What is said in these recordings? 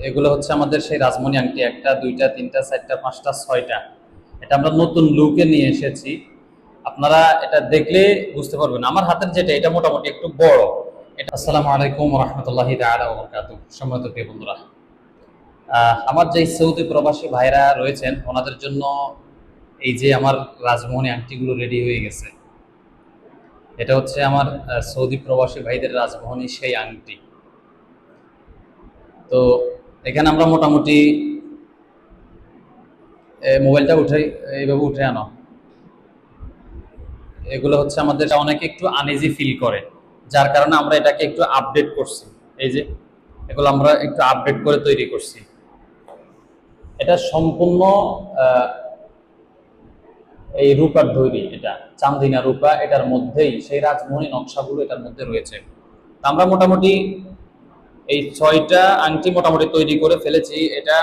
এগুলো হচ্ছে আমাদের সেই রাজমণি আংটি, একটা দুইটা তিনটা চারটা পাঁচটা ছয়টা। এটা আমরা নতুন লুকে নিয়ে এসেছি। আপনারা এটা দেখলে বুঝতে পারবেন। আমার হাতের যেটা, এটা মোটামুটি একটু বড়। এটা আসসালামু আলাইকুম রহমতুল্লাহি তাআলা ওয়া বারাকাতুহু। সম্মানিত প্রিয় বন্ধুরা, আমার যে সৌদি প্রবাসী ভাইরা রয়েছেন ওনাদের জন্য এই যে আমার রাজমোহনী আংটিগুলো রেডি হয়ে গেছে। এটা হচ্ছে আমার সৌদি প্রবাসী ভাইদের রাজমোহনী সেই আংটি। তো এখানে আমরা মোটামুটি মোবাইলটা উঠে এইভাবে উঠে আনো। এগুলো হচ্ছে আমাদের অনেকে একটু আনইজি ফিল করে, যার কারণে আমরা এটাকে একটু আপডেট করছি। এই যে এগুলো আমরা একটু আপডেট করে তৈরি করছি। এটা সম্পূর্ণ এই রূপার তৈরি, এটা চান্দিনা রূপা, এটার মধ্যেই সেই রাজমোহনী নকশাগুলো এটার মধ্যে রয়েছে। আমরা মোটামুটি এই 6টা আংটি মোটামুটি তৈরি করে ফেলেছি। এটা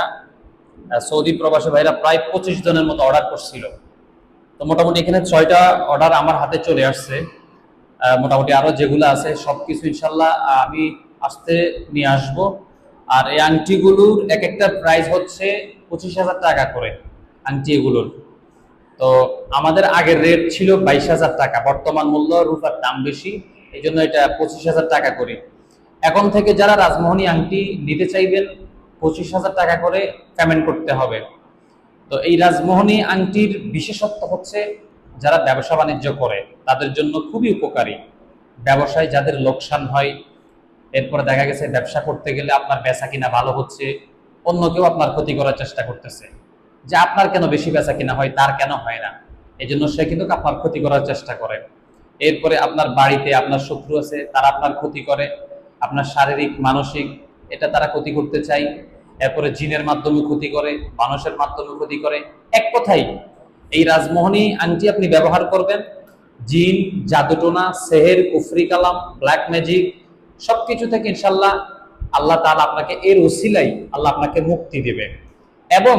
সৌদি প্রবাসী ভাইরা প্রায় 25 জনের মতো অর্ডার করছিল। তো মোটামুটি এখানে 6টা অর্ডার আমার হাতে চলে আসছে। মোটামুটি আরো যেগুলো আছে সবকিছু ইনশাল্লাহ আমি আসতে নিয়ে আসবো। আর এই আংটিগুলোর এক একটা প্রাইস হচ্ছে 25,000 টাকা করে আংটি এগুলোর। তো আমাদের আগের রেট ছিল 22,000 টাকা, বর্তমান মূল্য রূপার দাম বেশি, এই জন্য এটা 25,000 টাকা করে। এখন থেকে যারা রাজমোহনী আংটি নিতে চাইবেন 25,000 টাকা করে পেমেন্ট করতে হবে। তো এই রাজমোহনী আংটির বিশেষত্ব হচ্ছে যারা ব্যবসা বাণিজ্য করে তাদের জন্য খুবই উপকারী। ব্যবসায় যাদের লোকসান হয়, এরপরে দেখা গেছে ব্যবসা করতে গেলে আপনার বেচা কিনা ভালো হচ্ছে, অন্য কেউ আপনার ক্ষতি করার চেষ্টা করতেছে, যে আপনার কেন বেশি বেচা কিনা হয় তার কেন হয় না, এই জন্য সে কিন্তু আপনার ক্ষতি করার চেষ্টা করে। এরপরে আপনার বাড়িতে আপনার শত্রু আছে, তারা আপনার ক্ষতি করে, আপনার শারীরিক মানসিক এটা তারা ক্ষতি করতে চায়। এরপরে জিনের মাধ্যমে ক্ষতি করে, মানুষের মাধ্যমে ক্ষতি করে। এক কথাই এই রাজমোহনী আংটি আপনি ব্যবহার করবেন, জিন, জাদুটোনা, সেহের, কুফরি কালাম, ব্ল্যাক ম্যাজিক সবকিছু থেকে ইনশাল্লাহ আল্লাহ তাআলা আপনাকে এর ওসিলাই আল্লাহ আপনাকে মুক্তি দেবে। এবং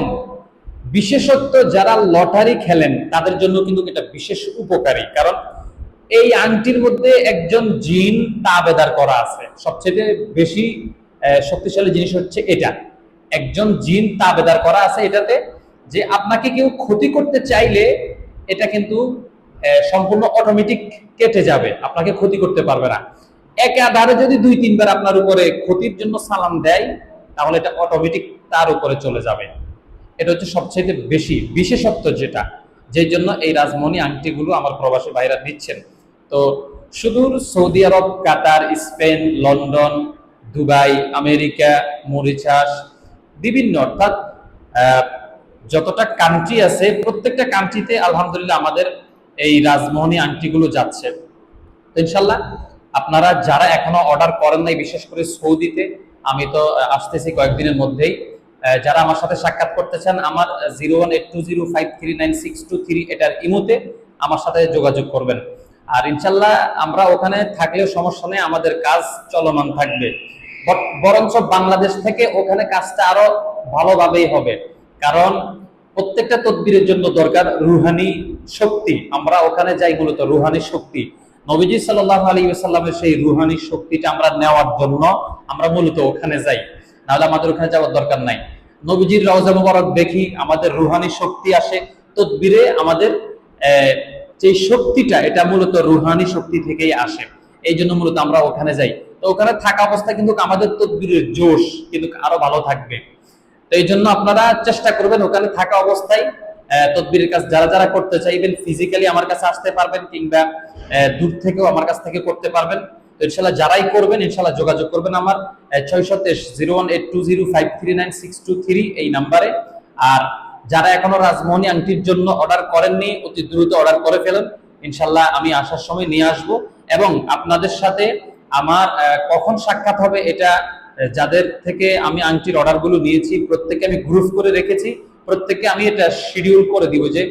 বিশেষত্ব যারা লটারি খেলেন তাদের জন্য কিন্তু এটা বিশেষ উপকারী, কারণ এই আংটির মধ্যে একজন জিন তাবেদার করা আছে। সবচেয়ে বেশি শক্তিশালী জিনিস হচ্ছে এটা, একজন জিন তাবেদার করা আছে এটাতে, যে আপনাকে কেউ ক্ষতি করতে চাইলে এটা কিন্তু সম্পূর্ণ অটোমেটিক কেটে যাবে, আপনাকে ক্ষতি করতে পারবে না। একাধারে যদি 2-3 বার আপনার উপরে ক্ষতির জন্য সালাম দেয় তাহলে এটা অটোমেটিক তার উপরে চলে যাবে। এটা হচ্ছে সবচেয়ে বেশি বিশেষত্ব যেটা, যেই জন্য এই রাজমণি আংটিগুলো আমার প্রবাসী ভাইরা দিচ্ছেন। তো সুদূর Saudi Arab, Qatar, Spain, London, Dubai, America, Mauritius, বিভিন্ন অর্থাৎ যতটা কান্ট্রি আছে প্রত্যেকটা কান্ট্রিতে আলহামদুলিল্লাহ আমাদের এই রাজমোহনী আংটিগুলো যাচ্ছে। তো ইনশাল্লাহ আপনারা যারা এখনো অর্ডার করেন নাই, বিশেষ করে সৌদিতে, আমি তো আসতেছি কয়েকদিনের মধ্যেই, যারা আমার সাথে সাক্ষাৎ করতে চান আমার 0182053963 এটার ইমোতে আমার সাথে যোগাযোগ করবেন। আর ইনশাল্লাহ আমরা ওখানে থাকলেও সমস্যা নেই, আমাদের কাজ চলমান থাকবে। বরঞ্চ বাংলাদেশ থেকে ওখানে কাজটা আরো ভালোভাবেই হবে, কারণ প্রত্যেকটা তদবিরের জন্য দরকার রুহানি শক্তি। আমরা ওখানে যাই মূলত রুহানি শক্তি, নবীজি সাল্লাল্লাহু আলাইহি ওয়াসাল্লামের সেই রুহানি শক্তিটা আমরা নেওয়ার জন্য আমরা মূলত ওখানে যাই, নাহলে আমাদের ওখানে যাওয়ার দরকার নাই। নবীজির রওজা মুবারক দেখি, আমাদের রুহানি শক্তি আসে। তদবিরে আমাদের যে শক্তিটা এটা মূলত রুহানি শক্তি থেকেই আসে, এই জন্য মূলত আমরা ওখানে যাই। তো ওখানে থাকা অবস্থা কিন্তু আমাদের তদবিরের জোশ কিন্তু আরো ভালো থাকবে। তো এই জন্য আপনারা চেষ্টা করবেন ওখানে থাকা অবস্থায় তদবিরের কাজ যারা যারা করতে চাইবেন ফিজিক্যালি আমার কাছে আসতে পারবেন, কিংবা দূর থেকেও আমার কাছ থেকে করতে পারবেন। তো ইনশাল্লাহ যারাই করবেন ইনশাল্লাহ যোগাযোগ করবেন আমার 623 0182053963 এই নাম্বারে। আর যারা এখনো রাজমোহনী আংটির জন্য অর্ডার করেননি অতি দ্রুত অর্ডার করে ফেলেন, ইনশাল্লাহ আমি আসার সময় নিয়ে আসব। এবং আপনাদের সাথে আমার কখন সাক্ষাৎ হবে এটা, যাদের থেকে আমি আংটির অর্ডারগুলো নিয়েছি প্রত্যেককে আমি গ্রুপ করে রেখেছি, প্রত্যেককে আমি এটা শিডিউল করে দিব যে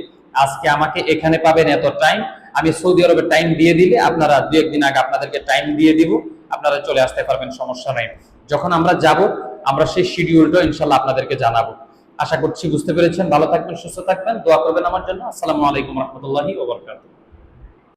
আজকে আমাকে এখানে পাবেন এত টাইম। আমি সৌদি আরবের টাইম দিয়ে দিলে আপনারা 2-1 দিন আগে আপনাদেরকে টাইম দিয়ে দিব, আপনারা চলে আসতে পারবেন, সমস্যা নাই। যখন আমরা যাব আমরা সেই শিডিউলটা ইনশাল্লাহ আপনাদেরকে জানাবো। আশা করছি বুঝতে পেরেছেন। ভালো থাকবেন, সুস্থ থাকবেন, দোয়া করবেন আমার জন্য। আসসালামু আলাইকুম রহমতুল্লাহি ওয়া বারাকাতুহু।